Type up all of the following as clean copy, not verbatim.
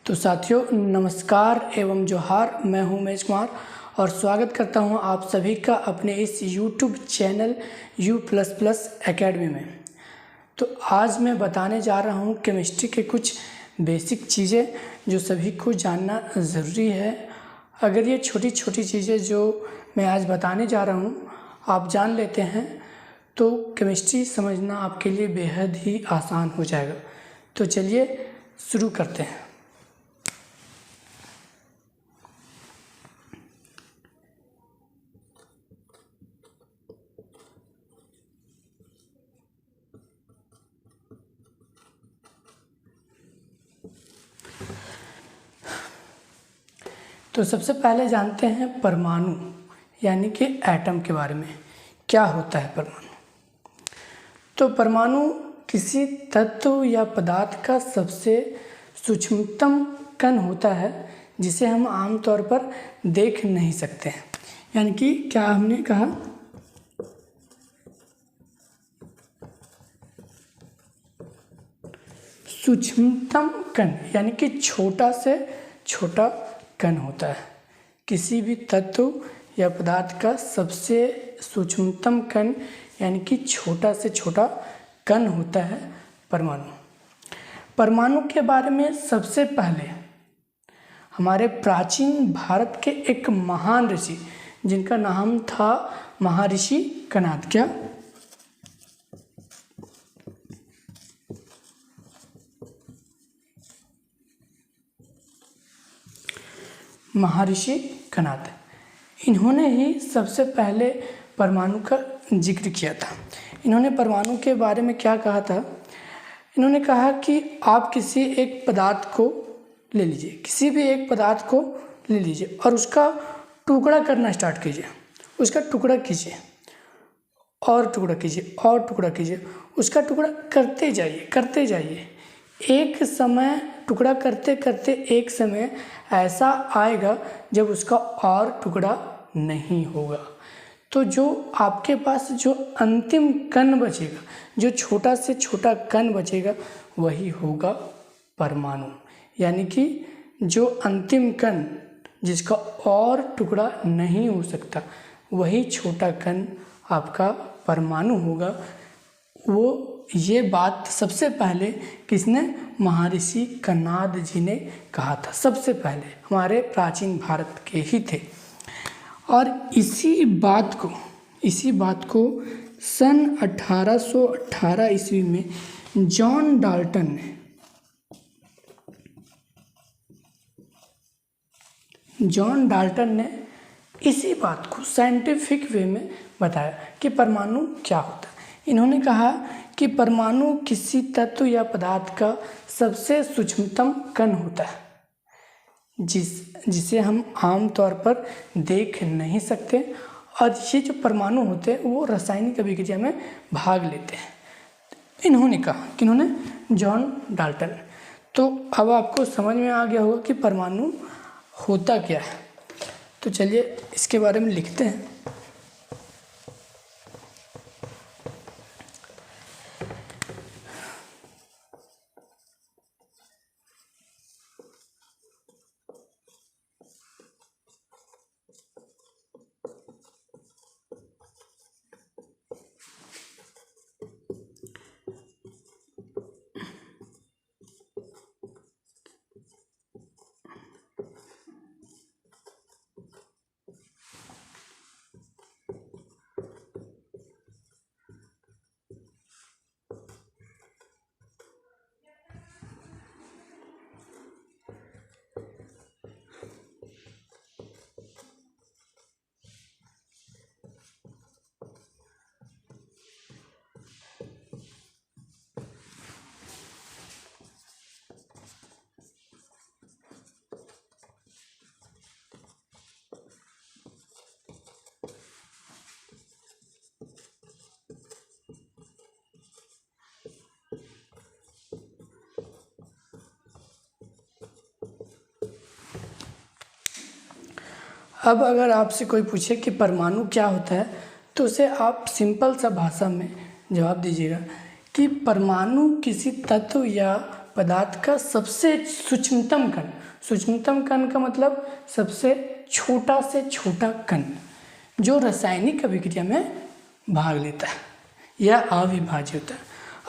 तो साथियों नमस्कार एवं जोहार। मैं हूं उमेश कुमार और स्वागत करता हूं आप सभी का अपने इस YouTube चैनल U++ एकेडमी में। तो आज मैं बताने जा रहा हूं केमिस्ट्री के कुछ बेसिक चीज़ें जो सभी को जानना ज़रूरी है। अगर ये छोटी छोटी चीज़ें जो मैं आज बताने जा रहा हूं आप जान लेते हैं तो केमिस्ट्री समझना आपके लिए बेहद ही आसान हो जाएगा। तो चलिए शुरू करते हैं। तो सबसे पहले जानते हैं परमाणु यानी कि एटम के बारे में। क्या होता है परमाणु? तो परमाणु किसी तत्व या पदार्थ का सबसे सूक्ष्मतम कण होता है जिसे हम आमतौर पर देख नहीं सकते हैं। यानी कि क्या हमने कहा, सूक्ष्मतम कण यानी कि छोटा से छोटा कण होता है। किसी भी तत्व या पदार्थ का सबसे सूक्ष्मतम कण यानी कि छोटा से छोटा कण होता है परमाणु। परमाणु के बारे में सबसे पहले हमारे प्राचीन भारत के एक महान ऋषि जिनका नाम था महर्षि कणाद। क्या? महर्षि कणाद, इन्होंने ही सबसे पहले परमाणु का जिक्र किया था। इन्होंने परमाणु के बारे में क्या कहा था? इन्होंने कहा कि आप किसी एक पदार्थ को ले लीजिए, किसी भी एक पदार्थ को ले लीजिए और उसका टुकड़ा करना स्टार्ट कीजिए। उसका टुकड़ा कीजिए और टुकड़ा कीजिए और टुकड़ा कीजिए। उसका टुकड़ा करते जाइए करते जाइए। एक समय टुकड़ा करते करते एक समय ऐसा आएगा जब उसका और टुकड़ा नहीं होगा। तो जो आपके पास जो अंतिम कण बचेगा, जो छोटा से छोटा कण बचेगा, वही होगा परमाणु। यानी कि जो अंतिम कण जिसका और टुकड़ा नहीं हो सकता, वही छोटा कण आपका परमाणु होगा। वो ये बात सबसे पहले किसने? महर्षि कणाद जी ने कहा था। सबसे पहले हमारे प्राचीन भारत के ही थे। और इसी बात को सन 1818 ईस्वी में जॉन डाल्टन ने इसी बात को साइंटिफिक वे में बताया कि परमाणु क्या होता है। इन्होंने कहा कि परमाणु किसी तत्व या पदार्थ का सबसे सूक्ष्मतम कण होता है जिसे हम आम तौर पर देख नहीं सकते। और ये जो परमाणु होते हैं वो रासायनिक अभिक्रिया में भाग लेते हैं। इन्होंने कहा, किन्होंने? John Dalton. तो अब आपको समझ में आ गया होगा कि परमाणु होता क्या है। तो चलिए इसके बारे में लिखते हैं। अब अगर आपसे कोई पूछे कि परमाणु क्या होता है तो उसे आप सिंपल सा भाषा में जवाब दीजिएगा कि परमाणु किसी तत्व या पदार्थ का सबसे सूक्ष्मतम कण, सूक्ष्मतम कण का मतलब सबसे छोटा से छोटा कण जो रासायनिक अभिक्रिया में भाग लेता है या अविभाज्य होता है।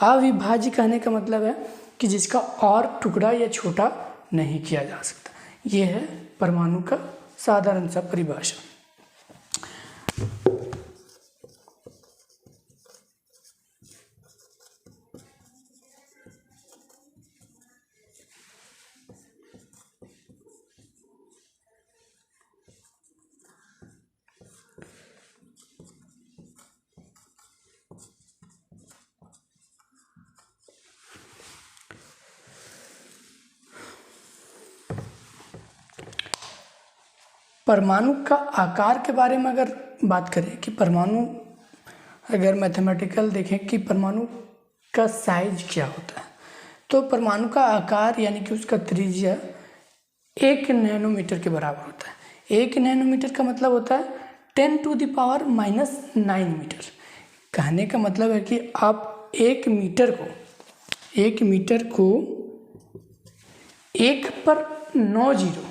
अविभाज्य कहने का मतलब है कि जिसका और टुकड़ा या छोटा नहीं किया जा सकता। ये है परमाणु का साधारण सा परिभाषा। परमाणु का आकार के बारे में अगर बात करें कि परमाणु, अगर मैथमेटिकल देखें कि परमाणु का साइज क्या होता है, तो परमाणु का आकार यानी कि उसका त्रिज्या 1 नैनोमीटर के बराबर होता है। 1 नैनोमीटर का मतलब होता है 10⁻⁹ मीटर। कहने का मतलब है कि आप 1 मीटर को 1 पर 9 जीरो,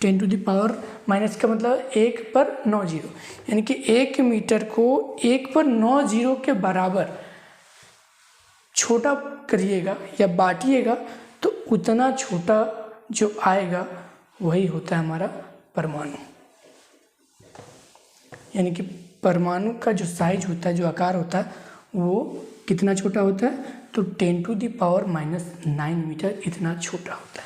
10⁻⁻ का मतलब 1 पर 9 जीरो, यानी कि 1 मीटर को 1 पर 9 जीरो के बराबर छोटा करिएगा या बांटिएगा तो उतना छोटा जो आएगा वही होता है हमारा परमाणु। यानी कि परमाणु का जो साइज होता है, जो आकार होता है, वो कितना छोटा होता है, तो 10⁻⁹ मीटर इतना छोटा होता है।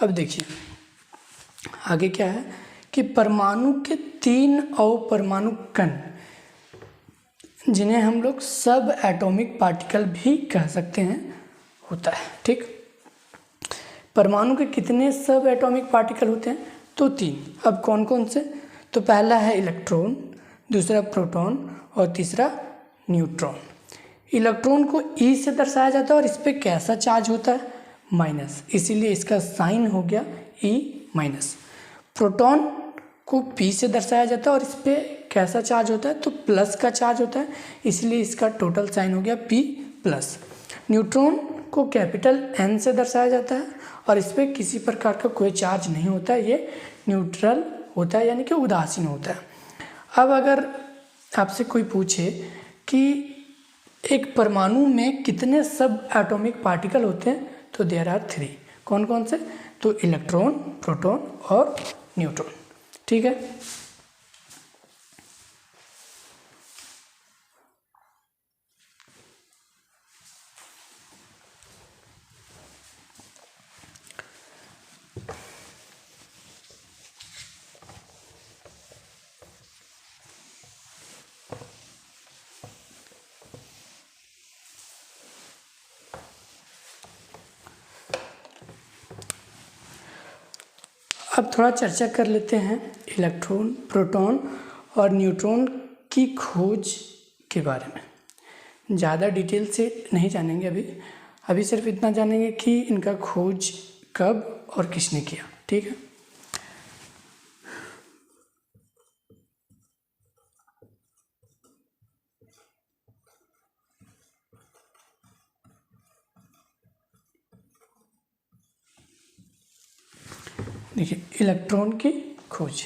अब देखिए आगे क्या है कि परमाणु के 3 अपरमाणु कण, जिन्हें हम लोग सब एटॉमिक पार्टिकल भी कह सकते हैं, होता है। ठीक, परमाणु के कितने सब एटॉमिक पार्टिकल होते हैं, तो 3। अब कौन कौन से, तो पहला है इलेक्ट्रॉन, दूसरा प्रोटॉन और तीसरा न्यूट्रॉन। इलेक्ट्रॉन को ई से दर्शाया जाता है और इस पर कैसा चार्ज होता है, माइनस, इसीलिए इसका साइन हो गया ई माइनस। प्रोटॉन को पी से दर्शाया जाता है और इस पर कैसा चार्ज होता है, तो प्लस का चार्ज होता है, इसलिए इसका टोटल साइन हो गया पी प्लस। न्यूट्रॉन को कैपिटल एन से दर्शाया जाता है और इस पर किसी प्रकार का कोई चार्ज नहीं होता है, ये न्यूट्रल होता है यानी कि उदासीन होता है। अब अगर आपसे कोई पूछे कि एक परमाणु में कितने सब एटॉमिक पार्टिकल होते हैं, तो देयर आर 3। कौन कौन से, तो इलेक्ट्रॉन, प्रोटॉन और न्यूट्रॉन। ठीक है, अब थोड़ा चर्चा कर लेते हैं इलेक्ट्रॉन, प्रोटॉन और न्यूट्रॉन की खोज के बारे में। ज़्यादा डिटेल से नहीं जानेंगे अभी सिर्फ इतना जानेंगे कि इनका खोज कब और किसने किया। ठीक है, देखिए इलेक्ट्रॉन की खोज।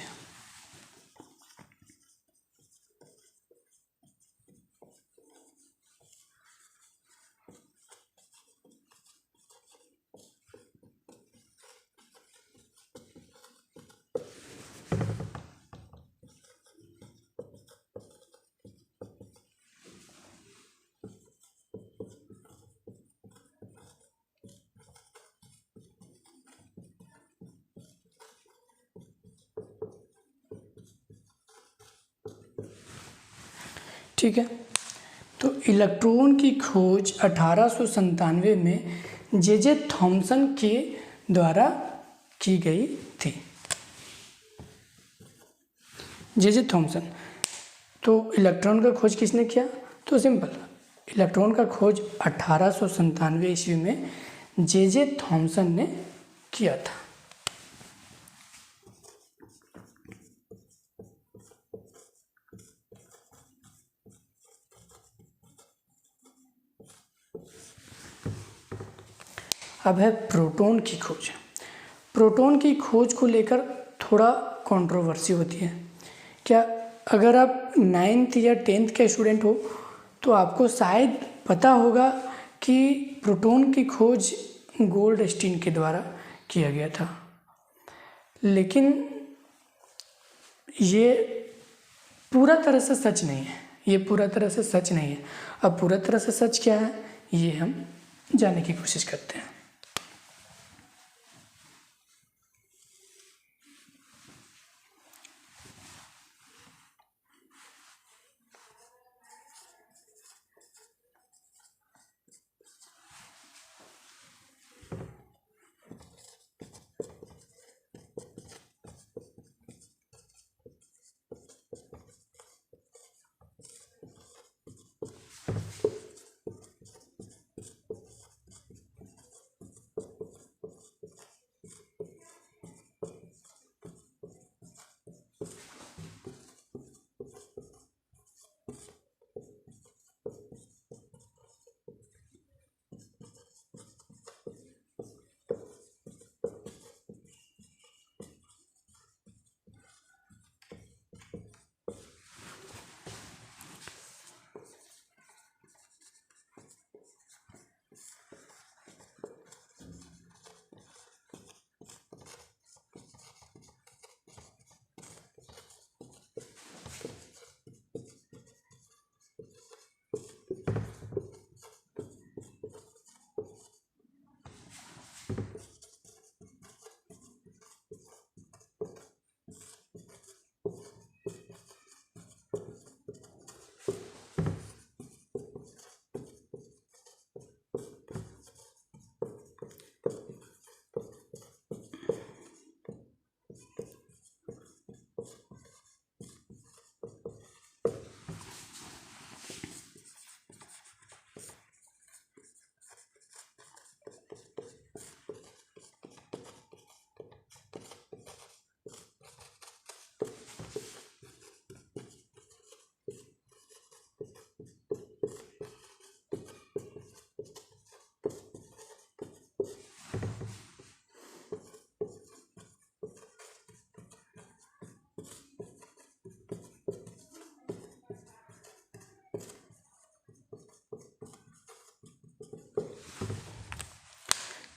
ठीक है, तो इलेक्ट्रॉन की खोज 1897 में जे थॉमसन के द्वारा की गई थी। J Thomson. तो इलेक्ट्रॉन का खोज किसने किया? तो सिंपल, इलेक्ट्रॉन का खोज 1897 ईस्वी में जे थॉमसन ने किया था। अब है प्रोटॉन की खोज। प्रोटॉन की खोज को लेकर थोड़ा कंट्रोवर्सी होती है। क्या अगर आप 9th या 10th के स्टूडेंट हो तो आपको शायद पता होगा कि प्रोटॉन की खोज गोल्डस्टीन के द्वारा किया गया था, लेकिन ये पूरा तरह से सच नहीं है। ये पूरा तरह से सच नहीं है। अब पूरा तरह से सच क्या है ये हम जानने की कोशिश करते हैं।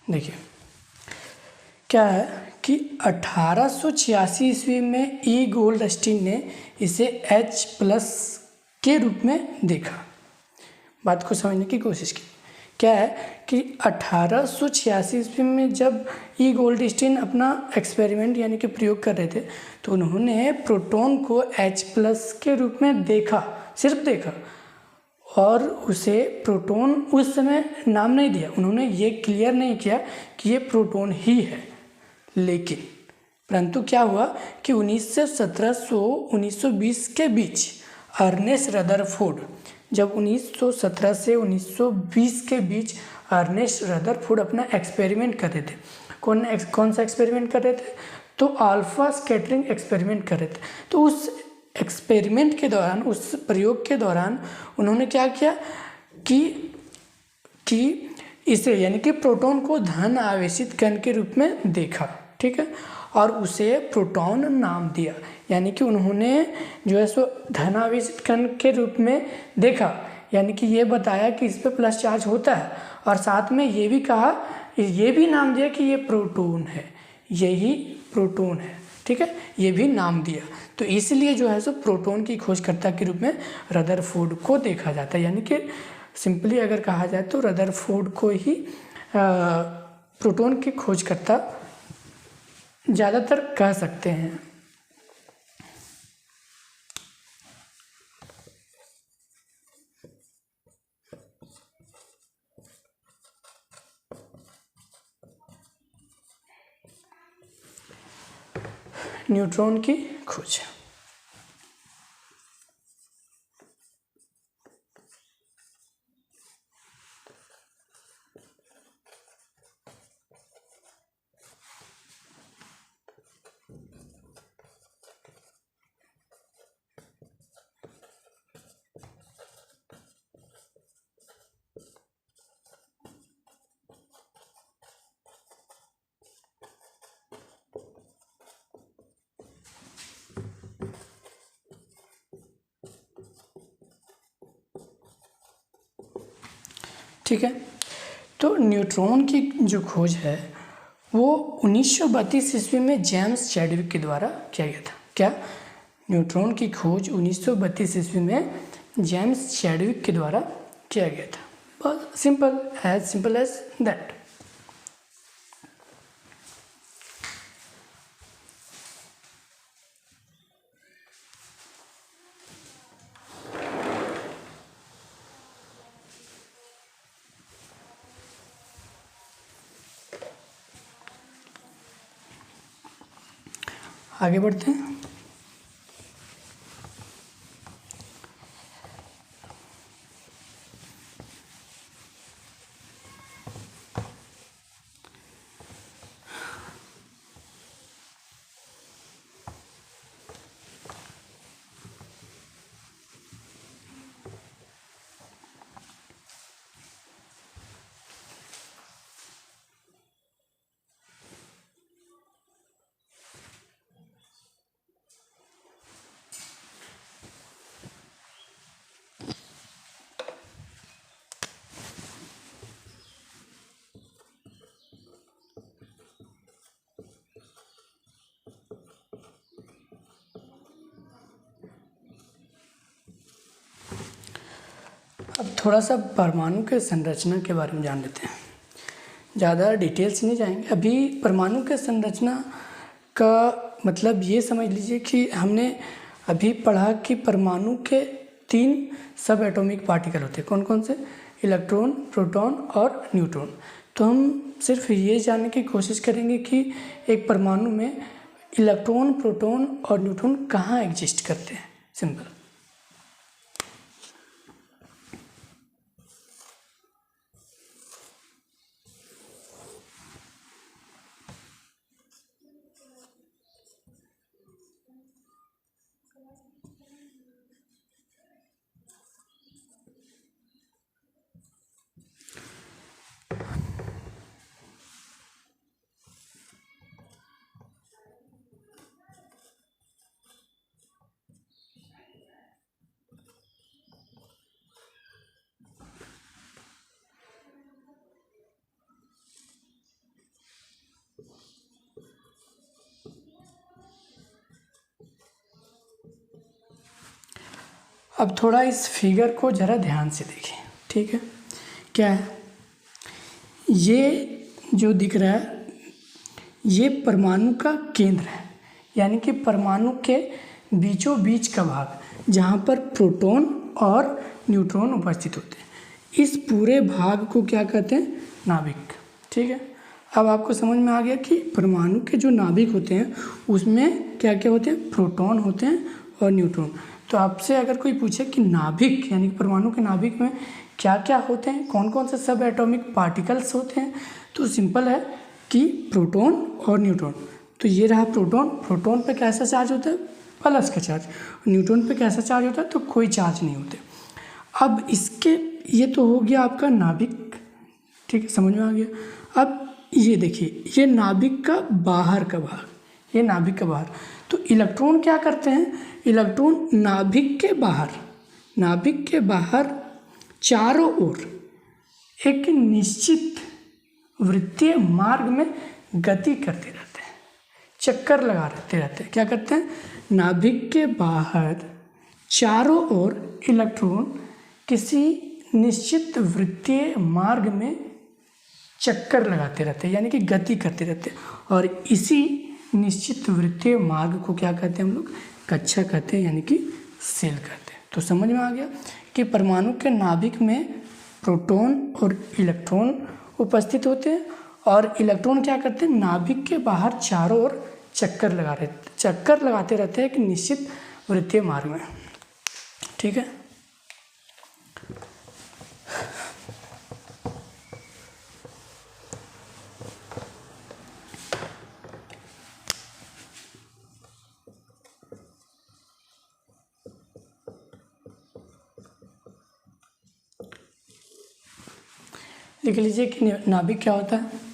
देखिए क्या है कि 1886 ईस्वी में ई गोल्डस्टीन ने इसे H+ के रूप में देखा। बात को समझने की कोशिश की। क्या है कि 1886 ईस्वी में जब ई गोल्डस्टीन अपना एक्सपेरिमेंट यानी कि प्रयोग कर रहे थे तो उन्होंने प्रोटॉन को H+ के रूप में देखा, सिर्फ देखा, और उसे प्रोटॉन उस समय नाम नहीं दिया। उन्होंने ये क्लियर नहीं किया कि ये प्रोटॉन ही है। लेकिन परंतु क्या हुआ कि 1917 के बीच अर्नेस्ट रदरफोर्ड, जब 1917 से 1920 के बीच अर्नेस्ट रदरफोर्ड अपना एक्सपेरिमेंट कर रहे थे। कौन सा एक्सपेरिमेंट कर रहे थे? तो अल्फा स्कैटरिंग एक्सपेरिमेंट कर रहे थे। तो उस एक्सपेरिमेंट के दौरान, उस प्रयोग के दौरान उन्होंने क्या किया कि इसे यानी कि प्रोटॉन को धन आवेशित कण के रूप में देखा। ठीक है, और उसे प्रोटॉन नाम दिया। यानी कि उन्होंने जो है सो धनावेशित कण के रूप में देखा, यानी कि ये बताया कि इस पे प्लस चार्ज होता है, और साथ में ये भी कहा, ये भी नाम दिया कि ये प्रोटॉन है, यही प्रोटॉन है, ठीक है, ये भी नाम दिया। तो इसलिए जो है सो प्रोटॉन की खोजकर्ता के रूप में रदरफोर्ड को देखा जाता है। यानी कि सिंपली अगर कहा जाए तो रदरफोर्ड को ही प्रोटॉन की खोजकर्ता ज़्यादातर कह सकते हैं। न्यूट्रॉन की खोज। ठीक है, तो न्यूट्रॉन की जो खोज है वो 1932 ईस्वी में जेम्स चैडविक के द्वारा किया गया था। क्या? न्यूट्रॉन की खोज 1932 ईस्वी में जेम्स चैडविक के द्वारा किया गया था। बस सिंपल एज दैट। आगे बढ़ते हैं। अब थोड़ा सा परमाणु के संरचना के बारे में जान लेते हैं। ज़्यादा डिटेल्स नहीं जाएंगे। अभी परमाणु के संरचना का मतलब ये समझ लीजिए कि हमने अभी पढ़ा कि परमाणु के 3 सब एटॉमिक पार्टिकल होते हैं। कौन कौन से? इलेक्ट्रॉन, प्रोटॉन और न्यूट्रॉन। तो हम सिर्फ ये जानने की कोशिश करेंगे कि एक परमाणु में इलेक्ट्रॉन, प्रोटॉन और न्यूट्रॉन कहाँ एग्जिस्ट करते हैं। सिंपल। अब थोड़ा इस फिगर को ज़रा ध्यान से देखिए, ठीक है। क्या है ये जो दिख रहा है, ये परमाणु का केंद्र है, यानी कि परमाणु के बीचों बीच का भाग जहाँ पर प्रोटॉन और न्यूट्रॉन उपस्थित होते हैं। इस पूरे भाग को क्या कहते हैं? नाभिक। ठीक है, अब आपको समझ में आ गया कि परमाणु के जो नाभिक होते हैं उसमें क्या क्या होते हैं? प्रोटॉन होते हैं और न्यूट्रॉन। तो आपसे अगर कोई पूछे कि नाभिक यानी कि परमाणु के नाभिक में क्या क्या होते हैं, कौन कौन से सब एटॉमिक पार्टिकल्स होते हैं, तो सिंपल है कि प्रोटॉन और न्यूट्रॉन। तो ये रहा प्रोटॉन। प्रोटॉन पे कैसा चार्ज होता है? प्लस का चार्ज। न्यूट्रॉन पे कैसा चार्ज होता है? तो कोई चार्ज नहीं होते। अब इसके ये तो हो गया आपका नाभिक, ठीक है, समझ में आ गया। अब ये देखिए, ये नाभिक का बाहर का भाग, ये नाभिक का बाहर। तो इलेक्ट्रॉन क्या करते हैं, इलेक्ट्रॉन नाभिक के बाहर चारों ओर एक निश्चित वृत्तीय मार्ग में गति करते रहते हैं, चक्कर लगाते रहते हैं। क्या करते हैं, नाभिक के बाहर चारों ओर इलेक्ट्रॉन किसी निश्चित वृत्तीय मार्ग में चक्कर लगाते रहते हैं, यानी कि गति करते रहते हैं। और इसी निश्चित वृत्तीय मार्ग को क्या कहते हैं हम लोग, कक्षा कहते हैं, यानी कि सेल कहते हैं। तो समझ में आ गया कि परमाणु के नाभिक में प्रोटॉन और इलेक्ट्रॉन उपस्थित होते हैं, और इलेक्ट्रॉन क्या करते हैं, नाभिक के बाहर चारों ओर चक्कर लगाते रहते हैं एक निश्चित वृत्तीय मार्ग में। ठीक है, लिख लीजिए कि नाभिक क्या होता है।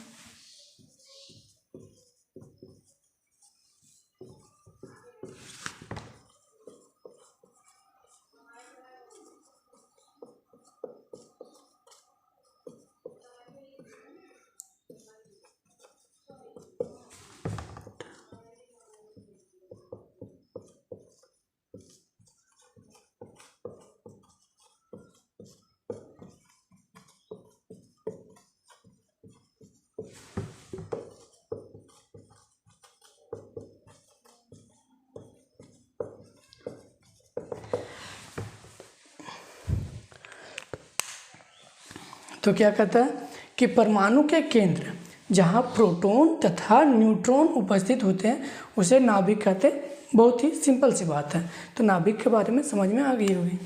तो क्या कहता है कि परमाणु के केंद्र जहाँ प्रोटॉन तथा न्यूट्रॉन उपस्थित होते हैं उसे नाभिक कहते हैं। बहुत ही सिंपल सी बात है। तो नाभिक के बारे में समझ में आ गई होगी।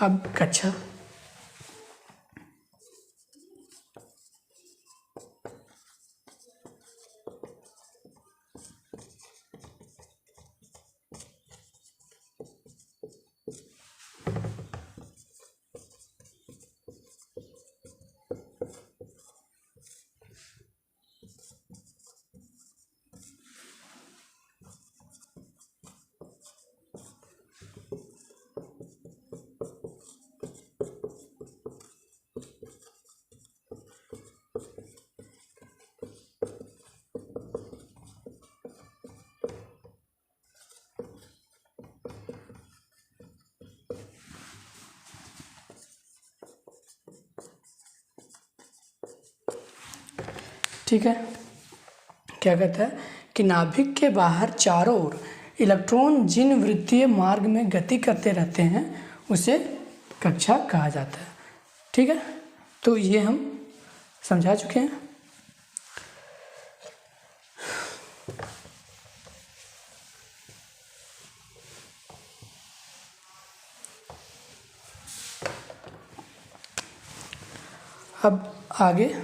अब कक्षा, ठीक है, क्या कहता है कि नाभिक के बाहर चारों ओर इलेक्ट्रॉन जिन वृत्तीय मार्ग में गति करते रहते हैं उसे कक्षा कहा जाता है। ठीक है, तो ये हम समझा चुके हैं। अब आगे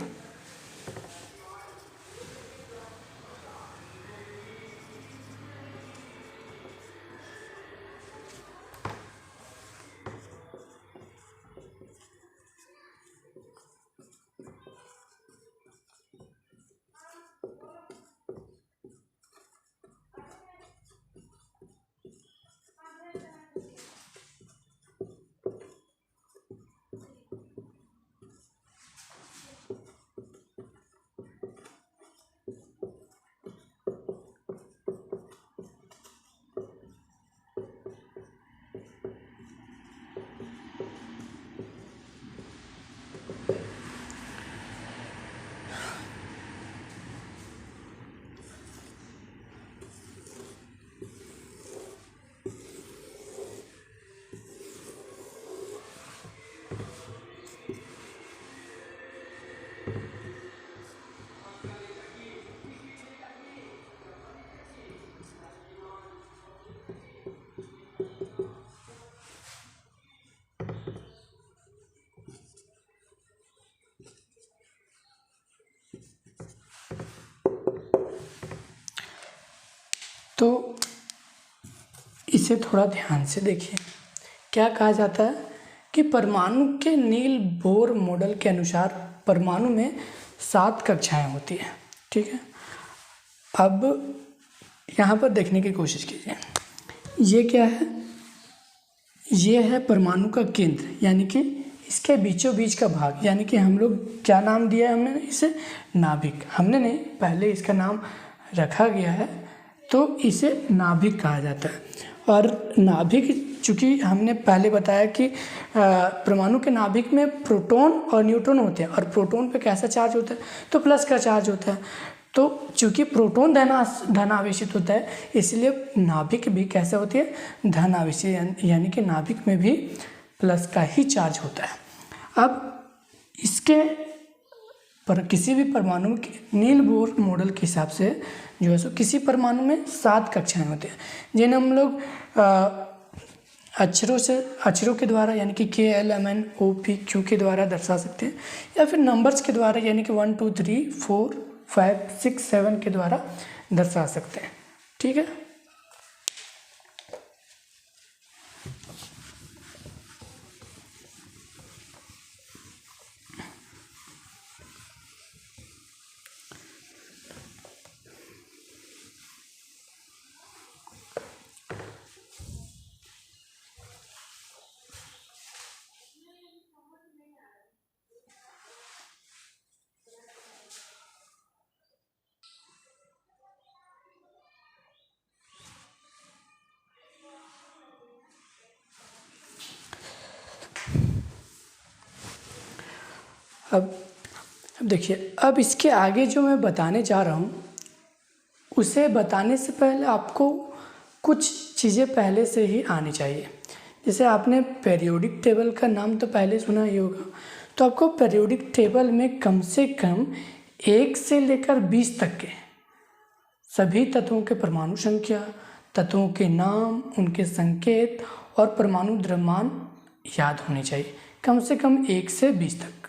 तो इसे थोड़ा ध्यान से देखिए। क्या कहा जाता है कि परमाणु के नील बोर मॉडल के अनुसार परमाणु में 7 कक्षाएं होती हैं। ठीक है, अब यहाँ पर देखने की कोशिश कीजिए। ये क्या है? ये है परमाणु का केंद्र, यानी कि इसके बीचों बीच का भाग, यानी कि हम लोग क्या नाम दिया है हमने इसे? नाभिक। हमने नहीं, पहले इसका नाम रखा गया है, तो इसे नाभिक कहा जाता है। और नाभिक, चूँकि हमने पहले बताया कि परमाणु के नाभिक में प्रोटॉन और न्यूट्रॉन होते हैं, और प्रोटॉन पे कैसा चार्ज होता है? तो प्लस का चार्ज होता है। तो चूँकि प्रोटॉन धनावेशित होता है, इसलिए नाभिक भी कैसे होती है? धनावेशित, यानी कि नाभिक में भी प्लस का ही चार्ज होता है। अब इसके पर किसी भी परमाणु के नील बोर मॉडल के हिसाब से जो है सो किसी परमाणु में 7 कक्षाएं होती हैं, जिन्हें हम लोग अक्षरों के द्वारा, यानी कि KLMNOPQ के द्वारा दर्शा सकते हैं, या फिर नंबर्स के द्वारा, यानी कि 1 2 3 4 5 6 7 के द्वारा दर्शा सकते हैं। ठीक है, अब देखिए, अब इसके आगे जो मैं बताने जा रहा हूँ, उसे बताने से पहले आपको कुछ चीज़ें पहले से ही आनी चाहिए। जैसे आपने पीरियोडिक टेबल का नाम तो पहले सुना ही होगा, तो आपको पीरियोडिक टेबल में कम से कम 1 से लेकर 20 तक के सभी तत्वों के परमाणु संख्या, तत्वों के नाम, उनके संकेत और परमाणु द्रव्यमान याद होने चाहिए, कम से कम 1 से 20 तक।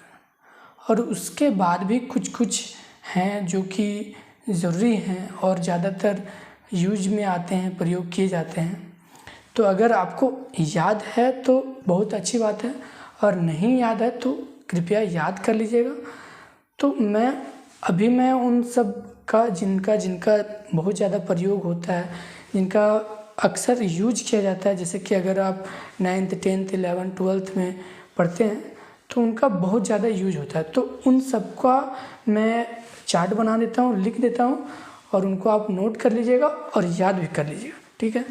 और उसके बाद भी कुछ कुछ हैं जो कि ज़रूरी हैं और ज़्यादातर यूज में आते हैं, प्रयोग किए जाते हैं। तो अगर आपको याद है तो बहुत अच्छी बात है, और नहीं याद है तो कृपया याद कर लीजिएगा। तो मैं उन सब का जिनका बहुत ज़्यादा प्रयोग होता है, जिनका अक्सर यूज किया जाता है, जैसे कि अगर आप 9th 10th 11th 12th में पढ़ते हैं तो उनका बहुत ज़्यादा यूज होता है। तो उन सब का मैं चार्ट बना देता हूँ, लिख देता हूँ, और उनको आप नोट कर लीजिएगा और याद भी कर लीजिएगा। ठीक है,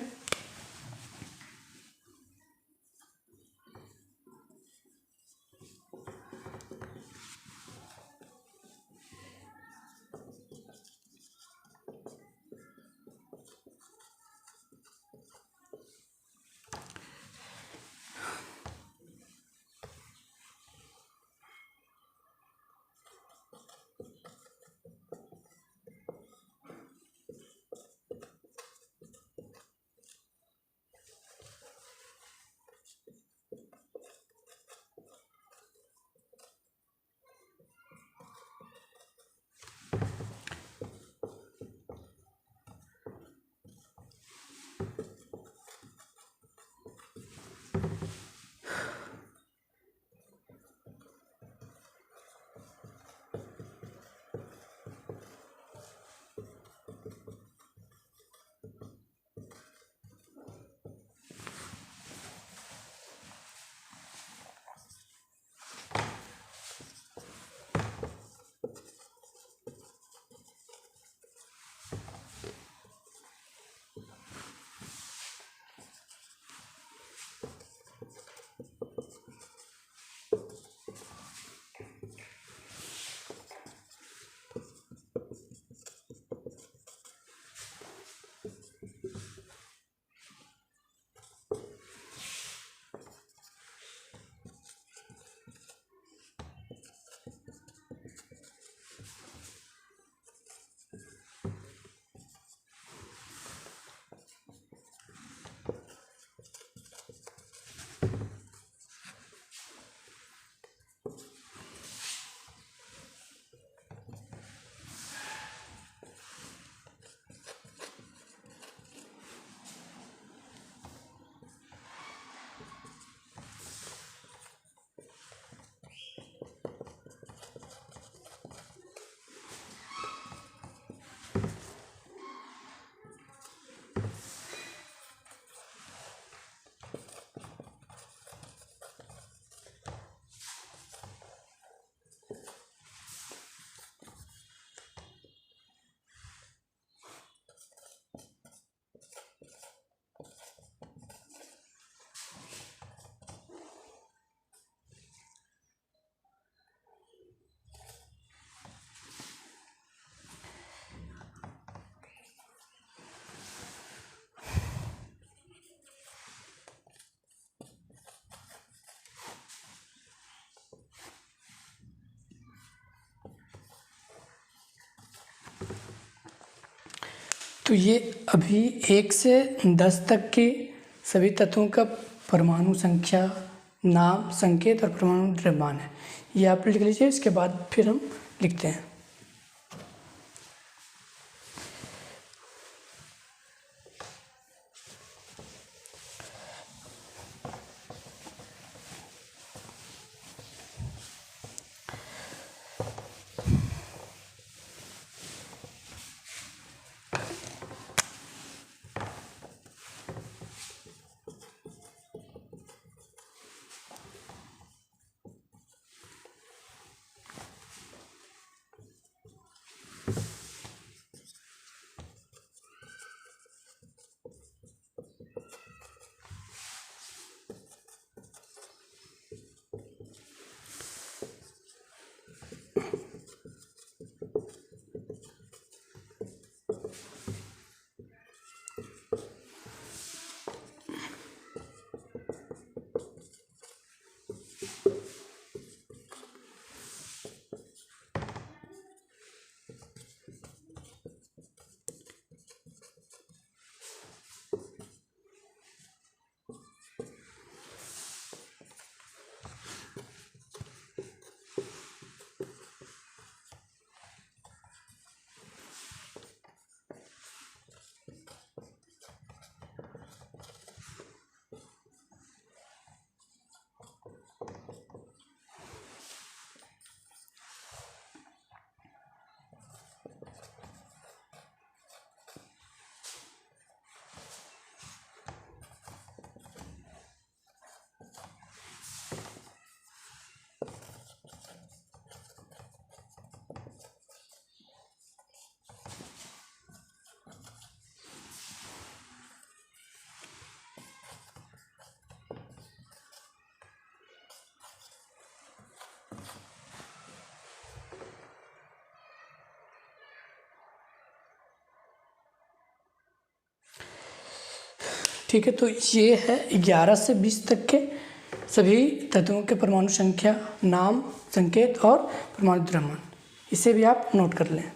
तो ये अभी 1 से 10 तक के सभी तत्वों का परमाणु संख्या, नाम, संकेत और परमाणु द्रव्यमान है। ये आप लिख लीजिए, इसके बाद फिर हम लिखते हैं। ठीक है, तो ये है 11 से 20 तक के सभी तत्वों के परमाणु संख्या, नाम, संकेत और परमाणु द्रव्यमान। इसे भी आप नोट कर लें।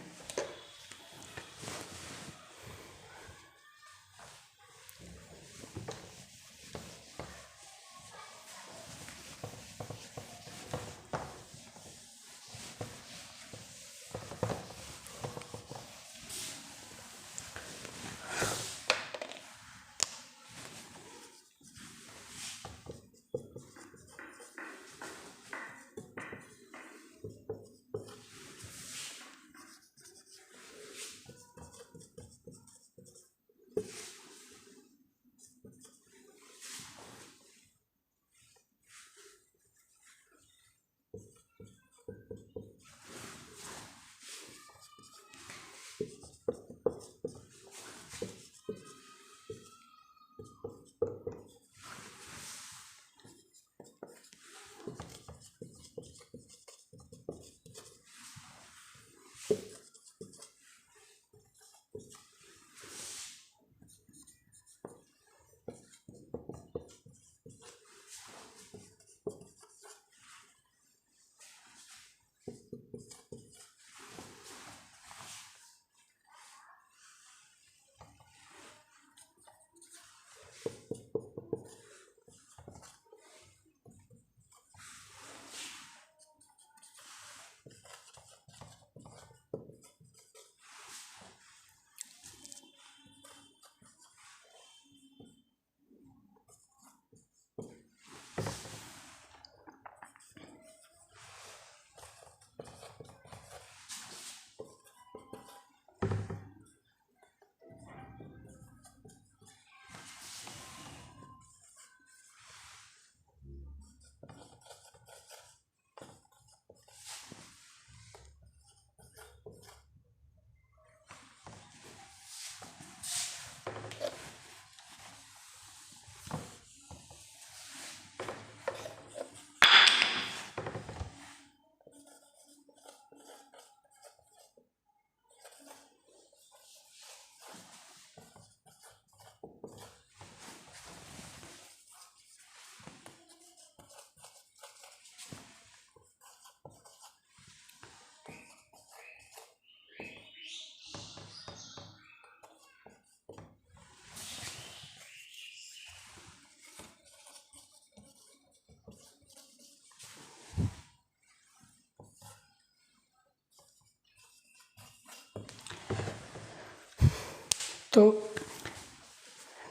तो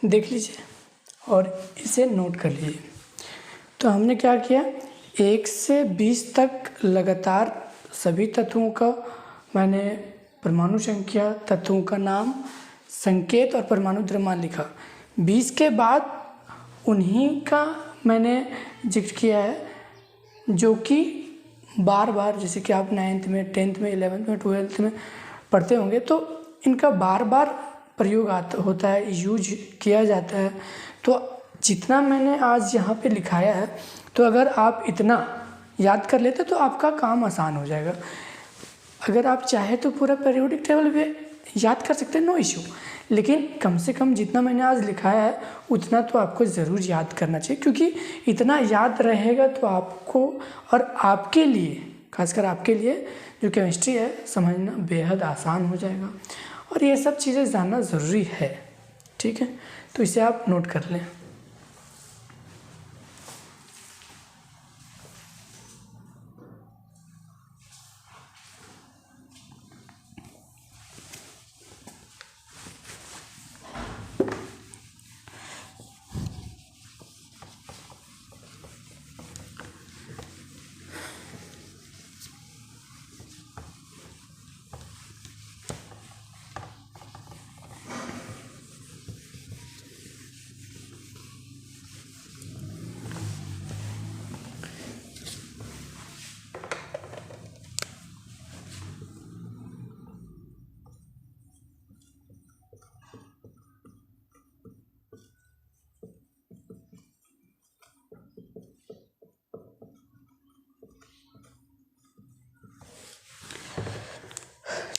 देख लीजिए और इसे नोट कर लीजिए। तो हमने क्या किया, 1 से 20 तक लगातार सभी तत्वों का मैंने परमाणु संख्या, तत्वों का नाम, संकेत और परमाणु द्रव्यमान लिखा। 20 के बाद उन्हीं का मैंने जिक्र किया है जो कि बार बार, जैसे कि आप 9th में, 10th में, 11th में, 12th में पढ़ते होंगे, तो इनका बार बार प्रयोग होता है, यूज किया जाता है। तो जितना मैंने आज यहाँ पे लिखाया है, तो अगर आप इतना याद कर लेते तो आपका काम आसान हो जाएगा। अगर आप चाहे तो पूरा पीरियोडिक टेबल भी याद कर सकते हैं, नो इश्यू, लेकिन कम से कम जितना मैंने आज लिखाया है उतना तो आपको ज़रूर याद करना चाहिए, क्योंकि इतना याद रहेगा तो आपको और आपके लिए, खासकर आपके लिए जो केमिस्ट्री है, समझना बेहद आसान हो जाएगा। और ये सब चीज़ें जानना ज़रूरी है, ठीक है। तो इसे आप नोट कर लें।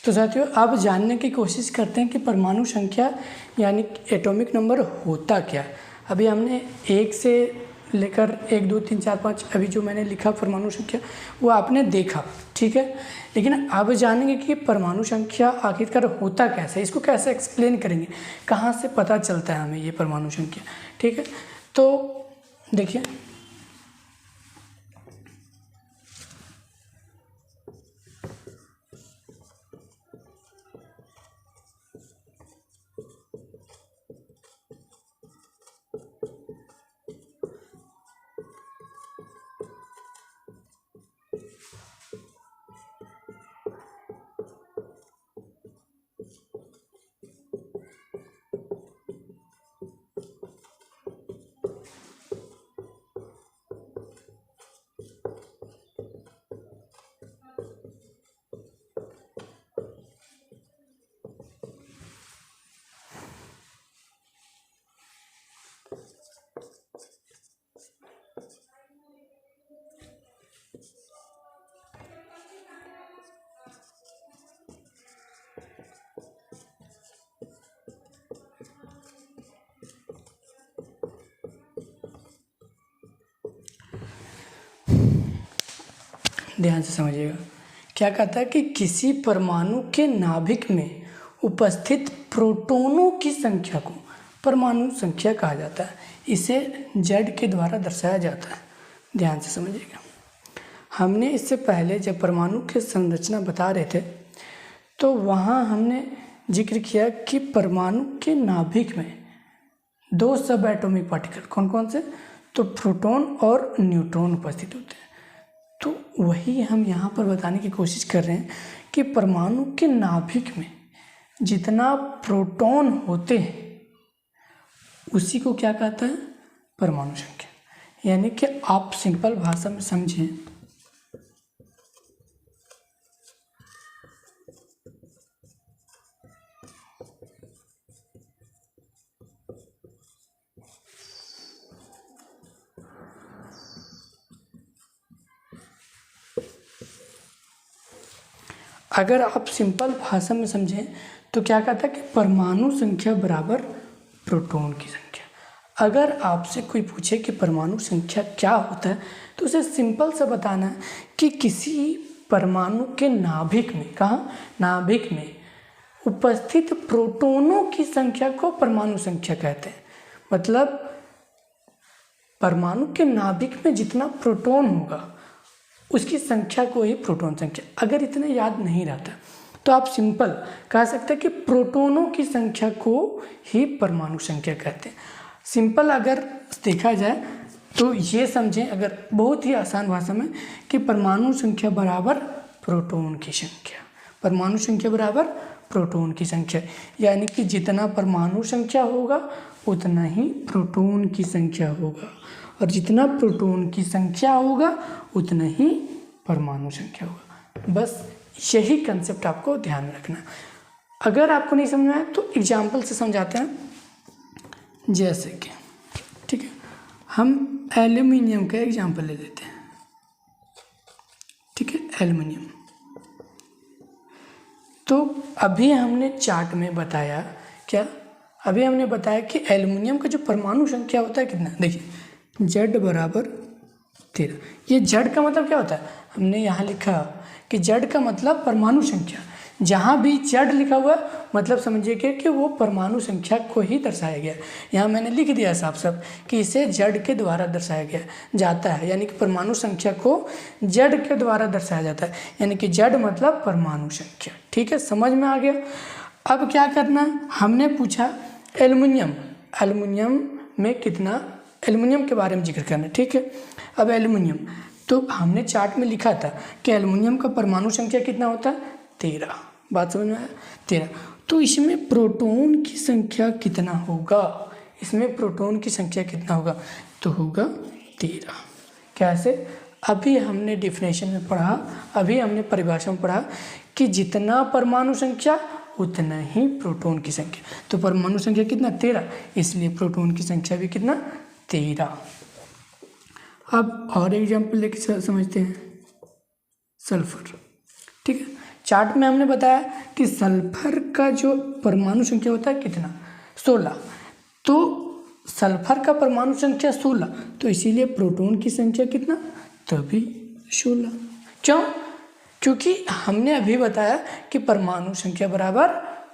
तो साथियों, आप जानने की कोशिश करते हैं कि परमाणु संख्या यानी एटॉमिक नंबर होता क्या है। अभी हमने 1 से लेकर 1 2 3 4 5 अभी जो मैंने लिखा परमाणु संख्या, वो आपने देखा, ठीक है। लेकिन अब जानेंगे कि परमाणु संख्या आखिरकार होता कैसे, इसको कैसे एक्सप्लेन करेंगे, कहाँ से पता चलता है हमें ये परमाणु संख्या, ठीक है। तो देखिए, ध्यान से समझिएगा, क्या कहता है कि किसी परमाणु के नाभिक में उपस्थित प्रोटॉनों की संख्या को परमाणु संख्या कहा जाता है। इसे Z के द्वारा दर्शाया जाता है। ध्यान से समझिएगा, हमने इससे पहले जब परमाणु की संरचना बता रहे थे तो वहाँ हमने जिक्र किया कि परमाणु के नाभिक में 2 सब एटॉमिक पार्टिकल कौन कौन से, तो प्रोटॉन और न्यूट्रॉन उपस्थित होते हैं। तो वही हम यहाँ पर बताने की कोशिश कर रहे हैं कि परमाणु के नाभिक में जितना प्रोटॉन होते हैं उसी को क्या कहता है, परमाणु संख्या। यानी कि आप सिंपल भाषा में समझें, अगर आप सिंपल भाषा में समझें तो क्या कहता है कि परमाणु संख्या बराबर प्रोटॉन की संख्या। अगर आपसे कोई पूछे कि परमाणु संख्या क्या होता है तो उसे सिंपल से बताना है कि किसी परमाणु के नाभिक में, कहाँ, नाभिक में उपस्थित प्रोटॉनों की संख्या को परमाणु संख्या कहते हैं। मतलब परमाणु के नाभिक में जितना प्रोटॉन होगा उसकी संख्या को ही प्रोटॉन संख्या। अगर इतना याद नहीं रहता तो आप सिंपल कह सकते हैं कि प्रोटोनों की संख्या को ही परमाणु संख्या कहते हैं। सिंपल अगर देखा जाए तो ये समझें अगर बहुत ही आसान भाषा में कि परमाणु संख्या बराबर प्रोटॉन की संख्या, परमाणु संख्या बराबर प्रोटॉन की संख्या, यानी कि जितना परमाणु संख्या होगा उतना ही प्रोटॉन की संख्या होगा, और जितना प्रोटॉन की संख्या होगा उतना ही परमाणु संख्या होगा। बस यही कंसेप्ट आपको ध्यान में रखना। अगर आपको नहीं समझ में आया तो एग्जाम्पल से समझाते हैं। जैसे कि ठीक है, हम एल्यूमिनियम का एग्जाम्पल ले लेते हैं। ठीक है, एल्यूमिनियम। तो अभी हमने चार्ट में बताया क्या, अभी हमने बताया कि एल्यूमिनियम का जो परमाणु संख्या होता है कितना, देखिए Z बराबर 13। ये Z का मतलब क्या होता है, हमने यहाँ लिखा कि Z का मतलब परमाणु संख्या। जहाँ भी Z लिखा हुआ है मतलब समझिए कि वो परमाणु संख्या को ही दर्शाया गया। यहाँ मैंने लिख दिया साफ साफ कि इसे Z के द्वारा दर्शाया गया जाता है, यानी कि परमाणु संख्या को Z के द्वारा दर्शाया जाता है, यानी कि Z मतलब परमाणु संख्या। ठीक है, समझ में आ गया। अब क्या करना है, हमने पूछा एल्युमिनियम, एल्युमिनियम में कितना, एल्युमिनियम के बारे में जिक्र करना। ठीक है, अब एल्युमिनियम तो हमने चार्ट में लिखा था कि एल्युमिनियम का परमाणु संख्या कितना होता है, 13। बात समझ में आया, 13। तो इसमें प्रोटॉन की संख्या कितना होगा, इसमें प्रोटॉन की संख्या कितना होगा, तो होगा 13। कैसे, अभी हमने डिफिनेशन में पढ़ा, अभी हमने परिभाषा में पढ़ा कि जितना परमाणु संख्या उतना ही प्रोटॉन की संख्या। तो परमाणु संख्या कितना, 13, इसलिए प्रोटॉन की संख्या भी कितना, 13। अब और एग्जाम्पल लेके समझते हैं, सल्फर। ठीक है, चार्ट में हमने बताया कि सल्फर का जो परमाणु संख्या होता है कितना, 16। तो सल्फर का परमाणु संख्या 16, तो इसीलिए प्रोटॉन की संख्या कितना, तभी 16। क्यों, क्योंकि हमने अभी बताया कि परमाणु संख्या बराबर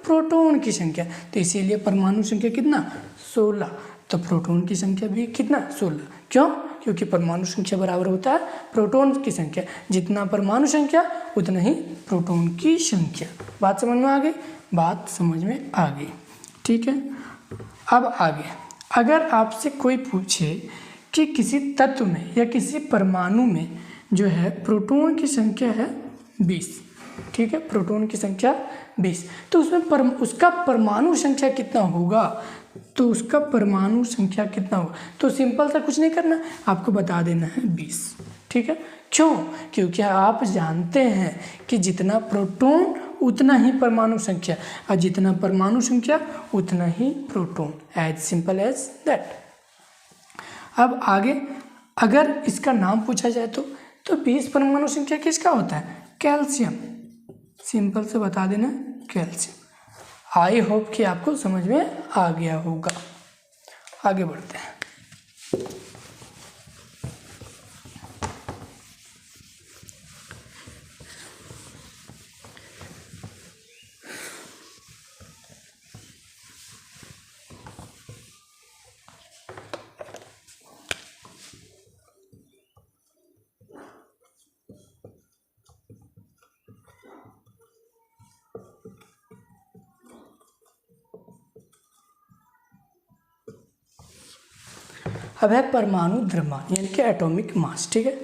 प्रोटॉन की संख्या, तो इसीलिए परमाणु संख्या कितना, 16। तो प्रोटॉन की संख्या भी कितना, 16। क्यों, क्योंकि परमाणु संख्या बराबर होता है प्रोटॉन की संख्या, जितना परमाणु संख्या उतना ही प्रोटॉन की संख्या। बात समझ में आ गई, बात समझ में आ गई। ठीक है, अब आगे अगर आपसे कोई पूछे कि किसी तत्व में या किसी परमाणु में जो है प्रोटॉन की संख्या है 20, ठीक है, प्रोटॉन की संख्या 20, तो उसमें उसका परमाणु संख्या कितना होगा, तो उसका परमाणु संख्या कितना होगा, तो सिंपल सा कुछ नहीं करना, आपको बता देना है 20। ठीक है, क्यों, क्योंकि आप जानते हैं कि जितना प्रोटॉन उतना ही परमाणु संख्या, और जितना परमाणु संख्या उतना ही proton, as simple as that. अब आगे अगर इसका नाम पूछा जाए तो 20 परमाणु संख्या किसका होता है, कैल्शियम। सिंपल से बता देना, कैल्शियम। आई होप कि आपको समझ में आ गया होगा। आगे बढ़ते हैं। अब है परमाणु द्रव्यमान यानी कि एटॉमिक मास। ठीक है,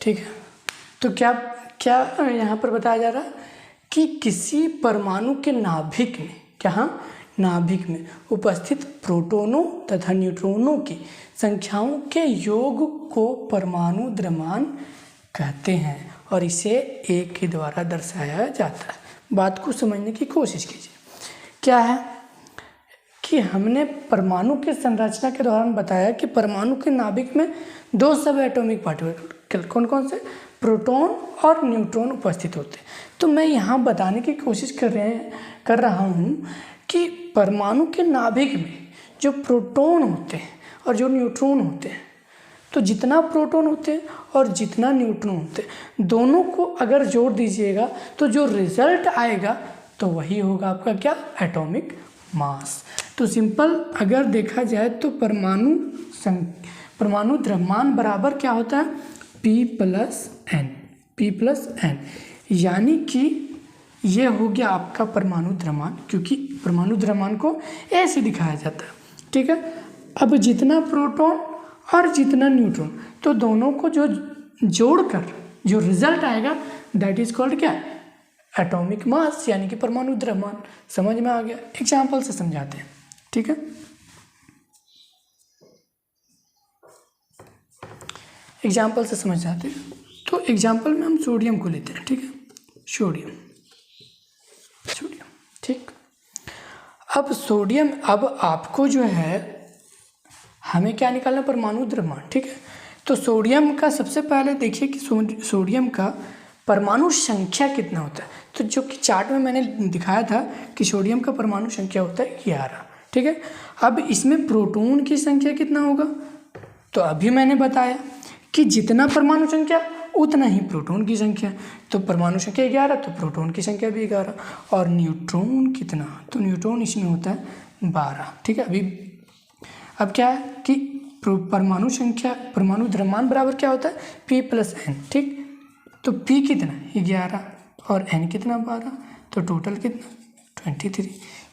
ठीक है, तो क्या क्या यहाँ पर बताया जा रहा है कि किसी परमाणु के नाभिक में, क्या नाभिक में उपस्थित प्रोटॉनों तथा न्यूट्रॉनों की संख्याओं के योग को परमाणु द्रव्यमान कहते हैं और इसे एक के द्वारा दर्शाया जाता है। बात को समझने की कोशिश कीजिए। क्या है कि हमने परमाणु के संरचना के दौरान बताया कि परमाणु के नाभिक में दो सब एटॉमिक पार्टिकल कौन कौन से, प्रोटॉन और न्यूट्रॉन उपस्थित होते हैं। तो मैं यहाँ बताने की कोशिश कर रहा हूँ कि परमाणु के नाभिक में जो प्रोटॉन होते हैं और जो न्यूट्रॉन होते हैं, तो जितना प्रोटॉन होते हैं और जितना न्यूट्रॉन होते हैं, दोनों को अगर जोड़ दीजिएगा तो जो रिजल्ट आएगा तो वही होगा आपका क्या, एटॉमिक मास। तो सिंपल अगर देखा जाए तो परमाणु द्रव्यमान बराबर क्या होता है, P+N, यानी कि ये हो गया आपका परमाणु द्रव्यमान, क्योंकि परमाणु द्रव्यमान को ऐसे दिखाया जाता है। ठीक है, अब जितना प्रोटॉन और जितना न्यूट्रॉन, तो दोनों को जो जोड़कर जो रिजल्ट आएगा दैट इज कॉल्ड क्या, एटॉमिक मास, यानी कि परमाणु द्रव्यमान। समझ में आ गया? एग्जाम्पल से समझाते हैं। ठीक है, एग्जाम्पल से समझ जाते हैं। तो एग्जाम्पल में हम सोडियम को लेते हैं। ठीक है, सोडियम, ठीक। अब सोडियम, अब आपको जो है हमें क्या निकालना, परमाणु द्रव्यमान। ठीक है, तो सोडियम का सबसे पहले देखिए कि सोडियम का परमाणु संख्या कितना होता है। तो जो कि चार्ट में मैंने दिखाया था कि सोडियम का परमाणु संख्या होता है 11। ठीक है, अब इसमें प्रोटॉन की संख्या कितना होगा, तो अभी मैंने बताया कि जितना परमाणु संख्या उतना ही प्रोटॉन की संख्या। तो परमाणु संख्या 11 तो प्रोटॉन की संख्या भी 11। और न्यूट्रॉन कितना, तो न्यूट्रॉन इसमें होता है 12। ठीक है, अभी अब क्या है कि परमाणु संख्या, परमाणु द्रव्यमान बराबर क्या होता है, P+N। ठीक, तो P कितना 11 और N कितना 12, तो टोटल कितना 23।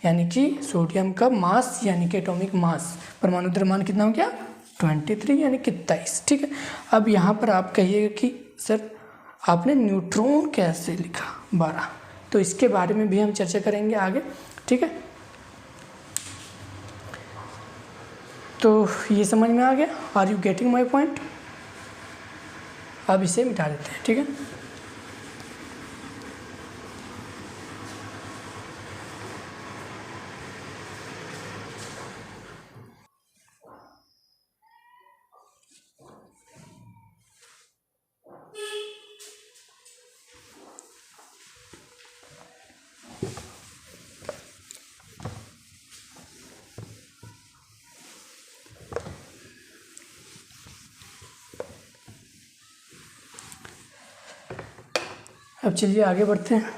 यानी कि सोडियम का मास यानी कि एटॉमिक मास, परमाणु द्रव्यमान कितना हो गया 23 यानी कि 23। ठीक है, अब यहाँ पर आप कहिएगा कि सर आपने न्यूट्रॉन कैसे लिखा 12, तो इसके बारे में भी हम चर्चा करेंगे आगे। ठीक है, तो ये समझ में आ गया, are you getting my point. अब इसे मिटा देते हैं। ठीक है, अब चलिए आगे बढ़ते हैं।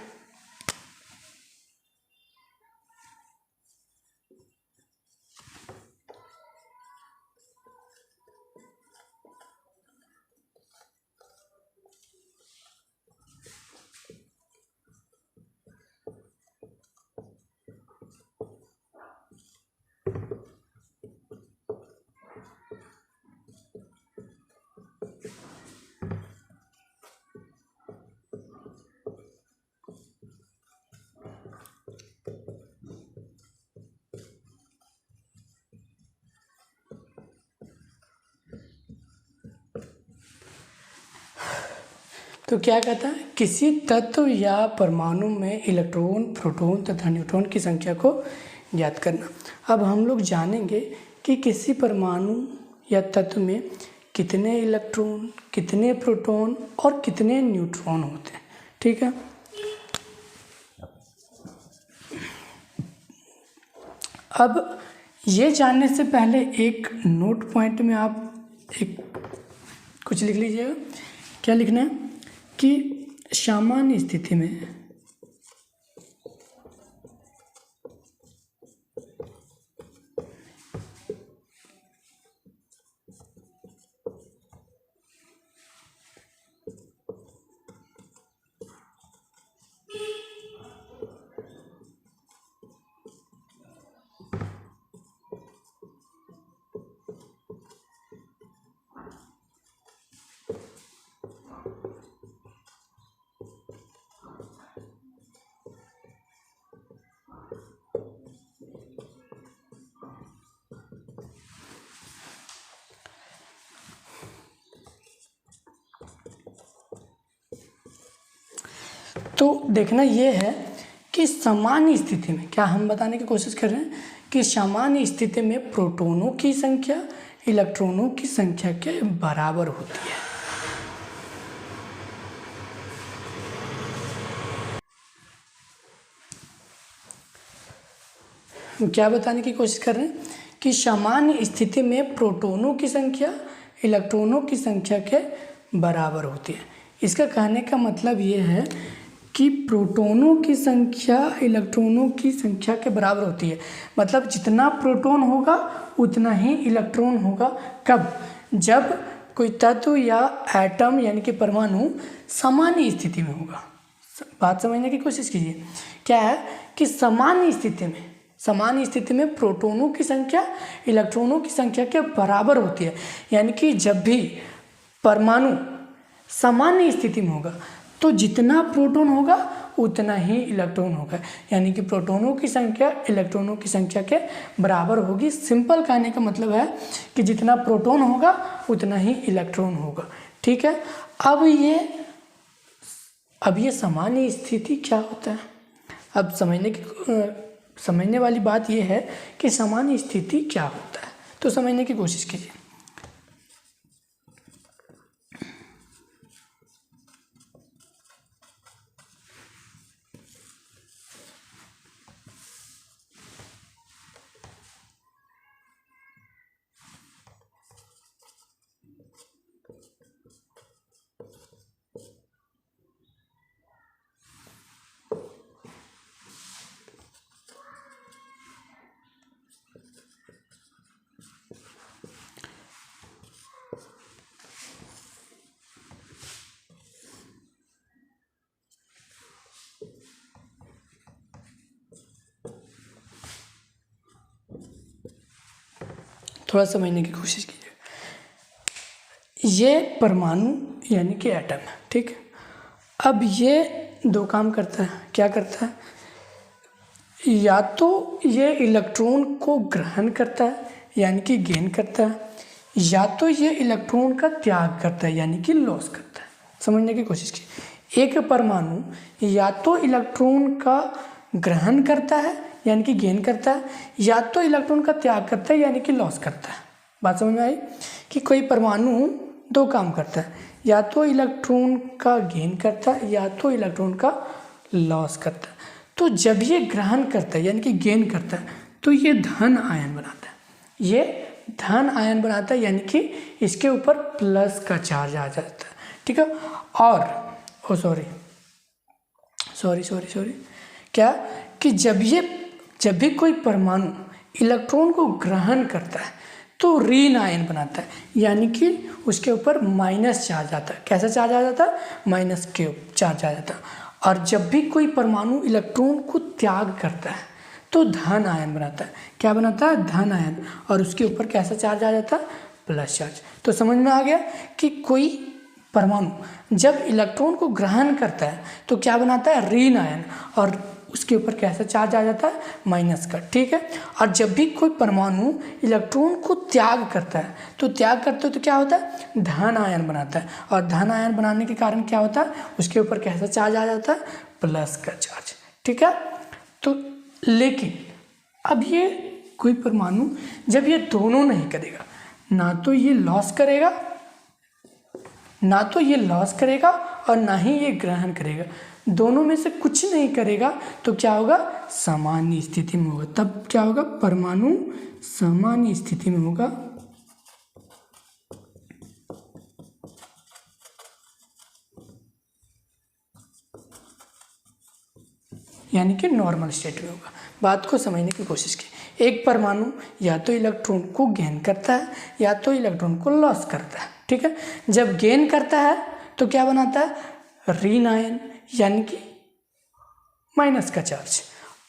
तो क्या कहता है, किसी तत्व या परमाणु में इलेक्ट्रॉन, प्रोटॉन तथा न्यूट्रॉन की संख्या को ज्ञात करना। अब हम लोग जानेंगे कि किसी परमाणु या तत्व में कितने इलेक्ट्रॉन, कितने प्रोटॉन और कितने न्यूट्रॉन होते हैं। ठीक है, अब ये जानने से पहले एक नोट पॉइंट में आप एक कुछ लिख लीजिएगा। क्या लिखना है कि सामान्य स्थिति में तो देखना ये है कि सामान्य स्थिति में, क्या हम बताने की कोशिश कर रहे हैं कि सामान्य स्थिति में प्रोटॉनों की संख्या इलेक्ट्रॉनों की संख्या के बराबर होती है। क्या बताने की कोशिश कर रहे हैं कि सामान्य स्थिति में प्रोटॉनों की संख्या इलेक्ट्रॉनों की संख्या के बराबर होती है। इसका कहने का मतलब ये है कि प्रोटॉनों की संख्या इलेक्ट्रॉनों की संख्या के बराबर होती है। मतलब जितना प्रोटॉन होगा उतना ही इलेक्ट्रॉन होगा। कब? जब कोई तत्व या एटम यानी कि परमाणु सामान्य स्थिति में होगा। बात समझने की कोशिश कीजिए। क्या है कि सामान्य स्थिति में प्रोटॉनों की संख्या इलेक्ट्रॉनों की संख्या के बराबर होती है। यानी कि जब भी परमाणु सामान्य स्थिति में होगा तो जितना प्रोटॉन होगा उतना ही इलेक्ट्रॉन होगा। यानी कि प्रोटॉनों की संख्या इलेक्ट्रॉनों की संख्या के बराबर होगी। सिंपल कहने का मतलब है कि जितना प्रोटॉन होगा उतना ही इलेक्ट्रॉन होगा। ठीक है। अब ये सामान्य स्थिति क्या होता है? अब समझने वाली बात यह है कि सामान्य स्थिति क्या होता है, तो समझने की कोशिश कीजिए। थोड़ा समझने की कोशिश कीजिए। ये परमाणु यानी कि एटम है, ठीक। अब ये दो काम करता है। क्या करता है? या तो ये इलेक्ट्रॉन को ग्रहण करता है यानी कि गेन करता है, या तो ये इलेक्ट्रॉन का त्याग करता है यानी कि लॉस करता है। समझने की कोशिश की। एक परमाणु या तो इलेक्ट्रॉन का ग्रहण करता है यानी कि गेन करता है, या तो इलेक्ट्रॉन का त्याग करता है यानी कि लॉस करता है। बात समझ में आई कि कोई परमाणु दो काम करता है, या तो इलेक्ट्रॉन का गेन करता है या तो इलेक्ट्रॉन का लॉस करता है। तो जब ये ग्रहण करता है यानी कि गेन करता है तो ये धन आयन बनाता है। ये धन आयन बनाता है यानी कि इसके ऊपर प्लस का चार्ज आ जाता है, ठीक है। और सॉरी क्या कि जब भी कोई परमाणु इलेक्ट्रॉन को ग्रहण करता है तो ऋण आयन बनाता है, यानी कि उसके ऊपर माइनस चार्ज आता है। कैसा चार्ज आ जाता है? माइनस के चार्ज आ जाता है। और जब भी कोई परमाणु इलेक्ट्रॉन को त्याग करता है तो धन आयन बनाता है। क्या बनाता है? धन आयन। और उसके ऊपर कैसा चार्ज आ जाता है? Plus charge. तो समझ में आ गया कि कोई परमाणु जब इलेक्ट्रॉन को ग्रहण करता है तो क्या बनाता है? ऋण आयन। और उसके ऊपर कैसा चार्ज आ जाता है? माइनस का, ठीक है। और जब भी कोई परमाणु इलेक्ट्रॉन को त्याग करता है तो क्या होता है? धन आयन बनाता है। और धन आयन बनाने के कारण क्या होता है? उसके ऊपर कैसा चार्ज आ जाता है? प्लस का चार्ज, ठीक है। तो लेकिन अब ये कोई परमाणु जब ये दोनों नहीं करेगा, ना तो ये लॉस करेगा और ना ही ये ग्रहण करेगा, दोनों में से कुछ नहीं करेगा, तो क्या होगा? सामान्य स्थिति में होगा। तब क्या होगा? परमाणु सामान्य स्थिति में होगा। यानी कि नॉर्मल स्टेट में होगा। बात को समझने की कोशिश की। एक परमाणु या तो इलेक्ट्रॉन को गेन करता है या तो इलेक्ट्रॉन को लॉस करता है, ठीक है। जब गेन करता है तो क्या बनाता है? ऋण आयन यानी कि माइनस का चार्ज।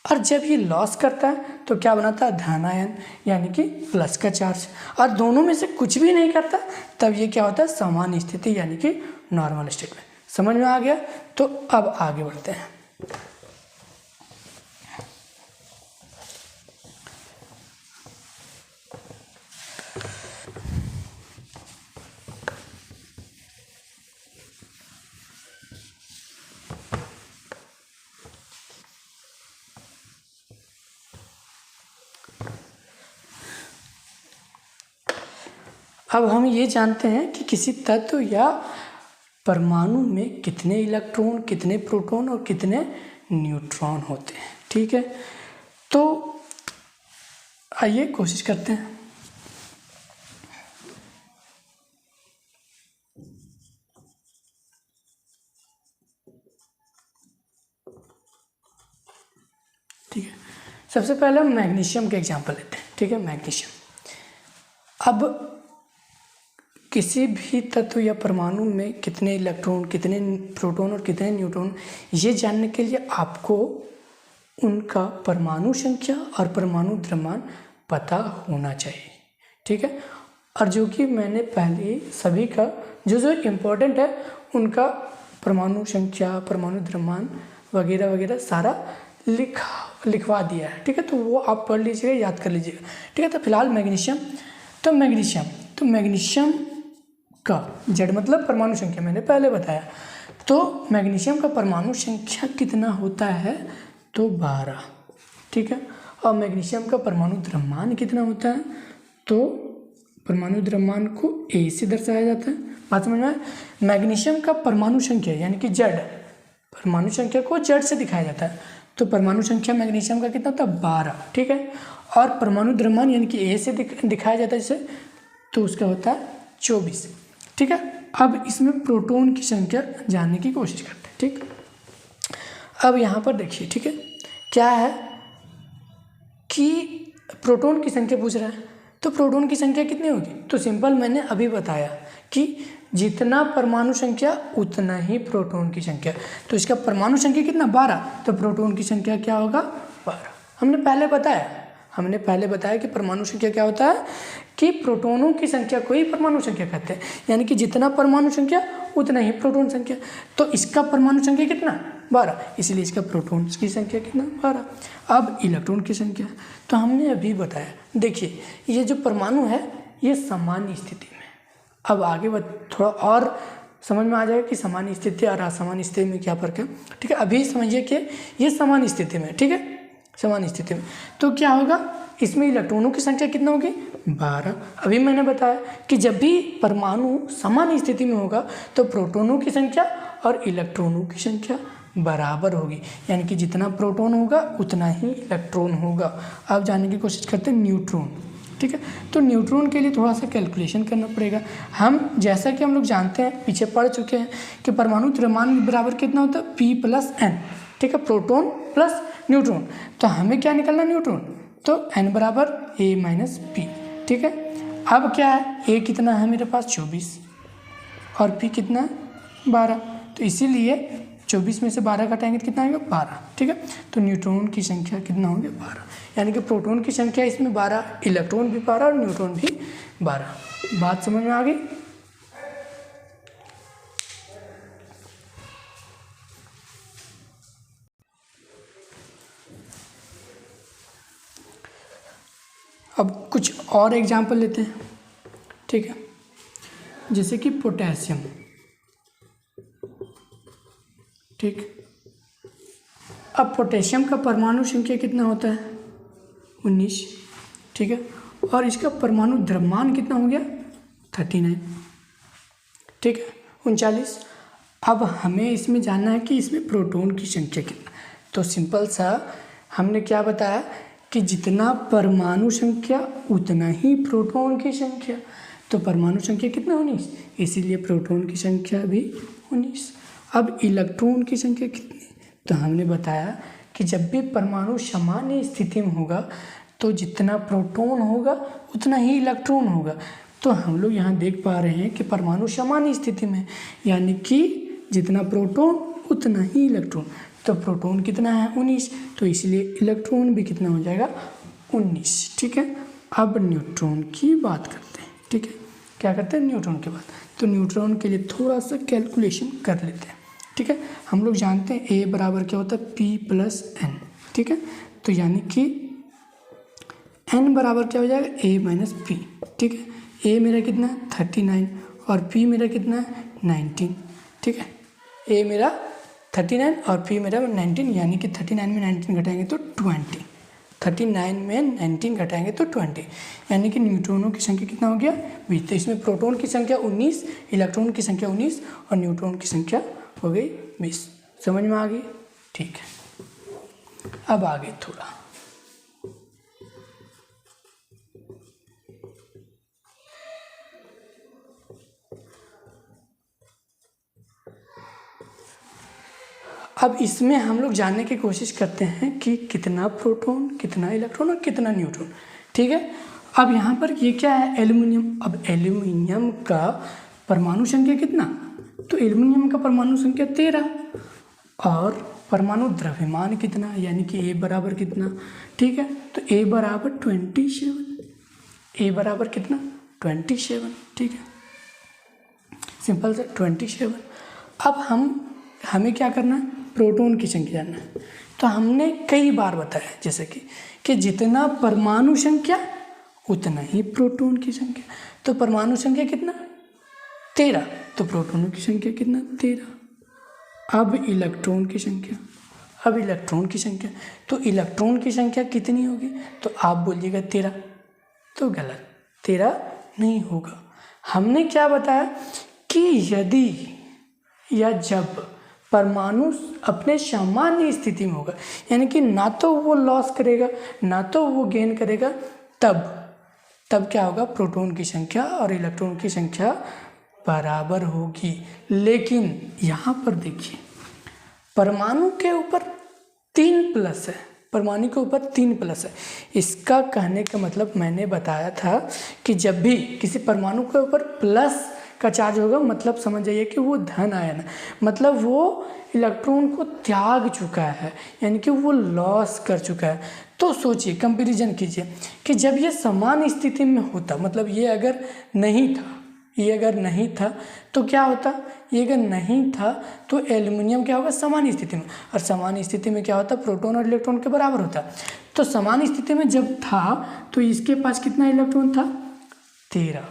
और जब ये लॉस करता है तो क्या बनाता है? धन आयन यानी कि प्लस का चार्ज। और दोनों में से कुछ भी नहीं करता, तब ये क्या होता है? सामान्य स्थिति यानी कि नॉर्मल स्टेट में। समझ में आ गया? तो अब आगे बढ़ते हैं। अब हम ये जानते हैं कि किसी तत्व या परमाणु में कितने इलेक्ट्रॉन, कितने प्रोटॉन और कितने न्यूट्रॉन होते हैं। ठीक है, तो आइए कोशिश करते हैं। ठीक है, सबसे पहले हम मैग्नीशियम के एग्जांपल लेते हैं। ठीक है, मैग्नीशियम। अब किसी भी तत्व या परमाणु में कितने इलेक्ट्रॉन, कितने प्रोटॉन और कितने न्यूट्रॉन, ये जानने के लिए आपको उनका परमाणु संख्या और परमाणु द्रव्यमान पता होना चाहिए। ठीक है, और जो कि मैंने पहले सभी का जो इम्पोर्टेंट है उनका परमाणु संख्या, परमाणु द्रव्यमान वगैरह वगैरह सारा लिखवा दिया है। ठीक है, तो वो आप पढ़ लीजिएगा, याद कर लीजिएगा। ठीक है, तो फिलहाल मैग्नीशियम। तो मैग्नीशियम का जेड मतलब परमाणु संख्या मैंने पहले बताया। तो मैग्नीशियम का परमाणु संख्या कितना होता है, तो 12। ठीक है, और मैग्नीशियम का परमाणु द्रव्यमान कितना होता है, तो परमाणु द्रव्यमान को ए से दर्शाया जाता है। बात समझ में? मैग्नीशियम का परमाणु संख्या यानी कि जेड, परमाणु संख्या को जेड से दिखाया जाता है। तो परमाणु संख्या मैग्नीशियम का कितना होता है, 12। ठीक है, और परमाणु द्रव्यमान यानी कि ए से दिखाया जाता है जिसे, तो उसका होता है 24। ठीक है, अब इसमें प्रोटॉन की संख्या जानने की कोशिश करते हैं। ठीक, अब यहाँ पर देखिए। ठीक है, क्या है कि प्रोटॉन की संख्या पूछ रहा है, तो प्रोटॉन की संख्या कितनी होगी, तो सिंपल मैंने अभी बताया कि जितना परमाणु संख्या उतना ही प्रोटॉन की संख्या। तो इसका परमाणु संख्या कितना, 12, तो प्रोटॉन की संख्या क्या होगा, 12। हमने पहले बताया कि परमाणु संख्या क्या होता है, कि प्रोटॉनों की संख्या को ही परमाणु संख्या कहते हैं, यानी कि जितना परमाणु संख्या उतना ही प्रोटॉन संख्या। तो इसका परमाणु संख्या कितना, 12, इसलिए इसका प्रोटॉन की संख्या कितना, 12। अब इलेक्ट्रॉन की संख्या, तो हमने अभी बताया। देखिए, ये जो परमाणु है ये सामान्य स्थिति में, अब आगे थोड़ा और समझ में आ जाएगा कि सामान्य स्थिति और असामान्य स्थिति में क्या फर्क है। ठीक है, अभी समझिए कि ये सामान्य स्थिति में। ठीक है, सामान्य स्थिति में तो क्या होगा, इसमें इलेक्ट्रॉनों की संख्या कितना होगी, 12। अभी मैंने बताया कि जब भी परमाणु सामान्य स्थिति में होगा तो प्रोटॉनों की संख्या और इलेक्ट्रॉनों की संख्या बराबर होगी, यानी कि जितना प्रोटॉन होगा उतना ही इलेक्ट्रॉन होगा। अब जानने की कोशिश करते हैं न्यूट्रॉन। ठीक है, तो न्यूट्रॉन के लिए थोड़ा सा कैलकुलेशन करना पड़ेगा। हम जैसा कि हम लोग जानते हैं, पीछे पढ़ चुके हैं कि परमाणु द्रव्यमान बराबर कितना होता है, P+N। ठीक है, प्रोटॉन प्लस न्यूट्रॉन। तो हमें क्या निकलना, न्यूट्रॉन, तो N बराबर A-P। ठीक है, अब क्या है, A कितना है मेरे पास, 24, और P कितना है, 12। तो इसीलिए 24 में से 12 घटाएंगे तो कितना आएगा, 12। ठीक है, तो न्यूट्रॉन की संख्या कितना होगी, 12, यानी कि प्रोटॉन की संख्या इसमें 12, इलेक्ट्रॉन भी 12 और न्यूट्रॉन भी 12। बात समझ में आ गई। अब कुछ और एग्जाम्पल लेते हैं। ठीक है, जैसे कि पोटेशियम। ठीक, अब पोटेशियम का परमाणु संख्या कितना होता है, 19। ठीक है, और इसका परमाणु द्रव्यमान कितना हो गया, 39। ठीक है, 39। अब हमें इसमें जानना है कि इसमें प्रोटॉन की संख्या कितना। तो सिंपल सा हमने क्या बताया कि जितना परमाणु संख्या उतना ही प्रोटॉन की संख्या। तो परमाणु संख्या कितना, 19, इसीलिए प्रोटॉन की संख्या भी 19। अब इलेक्ट्रॉन की संख्या कितनी, तो हमने बताया कि जब भी परमाणु सामान्य स्थिति में होगा तो जितना प्रोटॉन होगा उतना ही इलेक्ट्रॉन होगा। तो हम लोग यहाँ देख पा रहे हैं कि परमाणु सामान्य स्थिति में, यानी कि जितना प्रोटॉन उतना ही इलेक्ट्रॉन। तो प्रोटॉन कितना है, 19, तो इसलिए इलेक्ट्रॉन भी कितना हो जाएगा, 19। ठीक है, अब न्यूट्रॉन की बात करते हैं। ठीक है, क्या करते हैं, न्यूट्रॉन की बात। तो न्यूट्रॉन के लिए थोड़ा सा कैलकुलेशन कर लेते हैं। ठीक है, हम लोग जानते हैं A बराबर क्या होता है, P+N। ठीक है, तो यानी कि N बराबर क्या हो जाएगा, A-P। ठीक है, A मेरा कितना है, 39, और P मेरा कितना है, 19। ठीक है, A मेरा 39 और P मेरा 19, यानी कि 39 में 19 घटाएंगे तो 20। 39 में 19 घटाएंगे तो 20, यानी कि न्यूट्रॉनों की संख्या कितना हो गया 20। तो इसमें प्रोटॉन की संख्या 19, इलेक्ट्रॉन की संख्या 19 और न्यूट्रॉन की संख्या हो गई 20। समझ में आ गई? ठीक है, अब आगे थोड़ा अब इसमें हम लोग जानने की कोशिश करते हैं कि कितना प्रोटॉन, कितना इलेक्ट्रॉन और कितना न्यूट्रॉन। ठीक है, अब यहाँ पर ये क्या है, एल्युमिनियम। अब एल्युमिनियम का परमाणु संख्या कितना, तो एल्युमिनियम का परमाणु संख्या 13 और परमाणु द्रव्यमान कितना, यानी कि ए बराबर कितना। ठीक है, तो ए बराबर 27, ए बराबर कितना 27। ठीक है, सिंपल से 27। अब हमें क्या करना है, प्रोटॉन की संख्या जानना है। तो हमने कई बार बताया जैसे कि जितना परमाणु संख्या उतना ही प्रोटॉन की संख्या। तो परमाणु संख्या कितना 13, तो प्रोटॉनों की संख्या कितना 13। अब इलेक्ट्रॉन की संख्या, अब इलेक्ट्रॉन की संख्या, तो इलेक्ट्रॉन की संख्या कितनी होगी, तो आप बोलिएगा 13, तो गलत, 13 नहीं होगा। हमने क्या बताया कि यदि या जब परमाणु अपने सामान्य स्थिति में होगा, यानी कि ना तो वो लॉस करेगा ना तो वो गेन करेगा, तब क्या होगा, प्रोटॉन की संख्या और इलेक्ट्रॉन की संख्या बराबर होगी। लेकिन यहाँ पर देखिए, परमाणु के ऊपर 3 प्लस है, परमाणु के ऊपर 3 प्लस है। इसका कहने का मतलब मैंने बताया था कि जब भी किसी परमाणु के ऊपर प्लस का चार्ज होगा, मतलब समझ जाइए कि वो धन आयन, मतलब वो इलेक्ट्रॉन को त्याग चुका है, यानी कि वो लॉस कर चुका है। तो सोचिए, कंपैरिजन कीजिए कि जब ये समान स्थिति में होता, मतलब ये अगर नहीं था तो क्या होता, ये अगर नहीं था तो एल्युमिनियम क्या होगा, समान स्थिति में, और समान स्थिति में क्या होता, प्रोटॉन और इलेक्ट्रॉन के बराबर होता। तो समान स्थिति में जब था तो इसके पास कितना इलेक्ट्रॉन था, 13।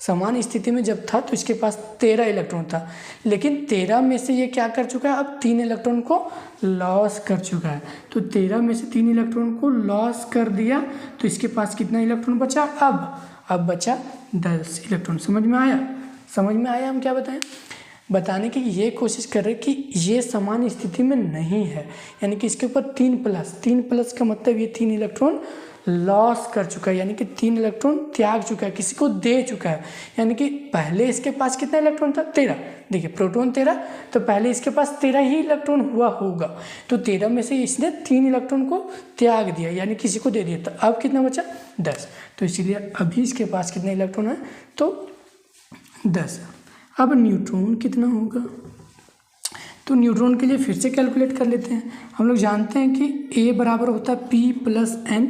समान स्थिति में जब था तो इसके पास 13 इलेक्ट्रॉन था, लेकिन 13 में से ये क्या कर चुका है, अब 3 इलेक्ट्रॉन को लॉस कर चुका है। तो 13 में से 3 इलेक्ट्रॉन को लॉस कर दिया, तो इसके पास कितना इलेक्ट्रॉन बचा, अब बचा 10 इलेक्ट्रॉन। समझ में आया हम क्या बताएं, बताने की ये कोशिश कर रहे कि ये समान स्थिति में नहीं है, यानी कि इसके ऊपर 3 प्लस का मतलब ये 3 इलेक्ट्रॉन लॉस कर चुका है, यानी कि 3 इलेक्ट्रॉन त्याग चुका है, किसी को दे चुका है। यानी कि पहले इसके पास कितना इलेक्ट्रॉन था, 13। देखिए, प्रोटॉन 13, तो पहले इसके पास 13 ही इलेक्ट्रॉन हुआ होगा, तो 13 में से इसने 3 इलेक्ट्रॉन को त्याग दिया, यानी किसी को दे दिया। तो अब कितना बचा, 10। तो इसीलिए अभी इसके पास कितने इलेक्ट्रॉन है, तो 10। अब न्यूट्रॉन कितना होगा, तो न्यूट्रॉन के लिए फिर से कैलकुलेट कर लेते हैं। हम लोग जानते हैं कि A बराबर होता है P प्लस N।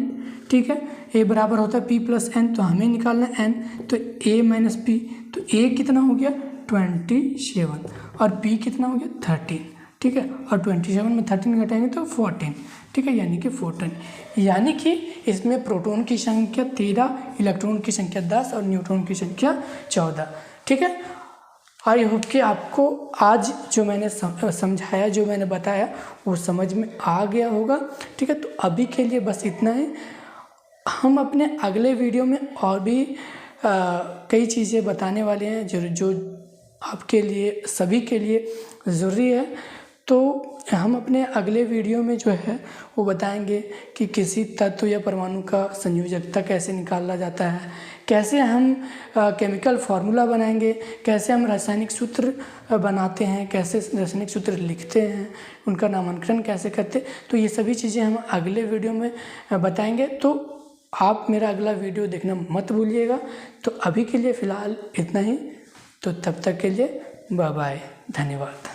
ठीक है, A बराबर होता है P प्लस N, तो हमें निकालना है N, तो A माइनस P, तो A कितना हो गया 27 और P कितना हो गया 13। ठीक है, और 27 में 13 घटाएंगे तो 14। ठीक है, यानी कि 14, यानी कि इसमें प्रोटॉन की संख्या 13, इलेक्ट्रॉन की संख्या 10 और न्यूट्रॉन की संख्या 14। ठीक है, आई होप कि आपको आज जो मैंने समझाया, जो मैंने बताया वो समझ में आ गया होगा। ठीक है, तो अभी के लिए बस इतना ही। हम अपने अगले वीडियो में और भी कई चीज़ें बताने वाले हैं जो आपके लिए, सभी के लिए ज़रूरी है। तो हम अपने अगले वीडियो में जो है वो बताएंगे कि किसी तत्व या परमाणु का संयोजकता कैसे निकाला जाता है, कैसे हम केमिकल फार्मूला बनाएंगे, कैसे हम रासायनिक सूत्र बनाते हैं, कैसे रासायनिक सूत्र लिखते हैं, उनका नामांकन कैसे करते। तो ये सभी चीज़ें हम अगले वीडियो में बताएंगे। तो आप मेरा अगला वीडियो देखना मत भूलिएगा। तो अभी के लिए फ़िलहाल इतना ही। तो तब तक के लिए बाय बाय, धन्यवाद।